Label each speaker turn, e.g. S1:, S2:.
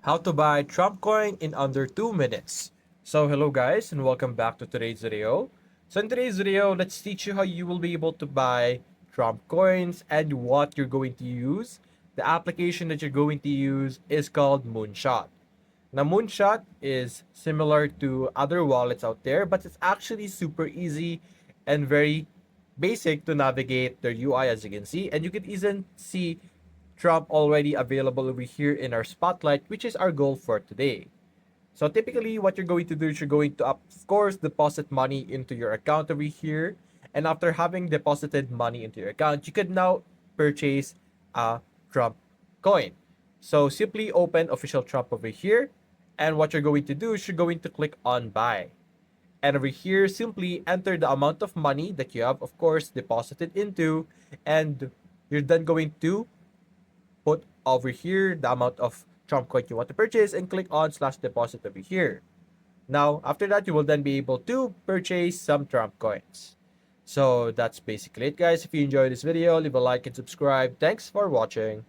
S1: How to buy Trump coin in under 2 minutes. So hello guys and welcome back to today's video. So in today's video, let's teach you how you will be able to buy Trump coins and what you're going to use. The application that you're going to use is called Moonshot. Now Moonshot is similar to other wallets out there, but it's actually super easy and very basic to navigate their UI, as you can see, and you can even see Trump already available over here in our spotlight, which is our goal for today. So typically what you're going to do is you're going to, of course, deposit money into your account over here. And after having deposited money into your account, you can now purchase a Trump coin. So simply open official Trump over here. And what you're going to do is you're going to click on buy. And over here, simply enter the amount of money that you have, of course, deposited into. And you're then going to put over here the amount of Trump coin you want to purchase and click on slash deposit over here. Now, after that, you will then be able to purchase some Trump coins. So that's basically it, guys. If you enjoyed this video, leave a like and subscribe. Thanks for watching.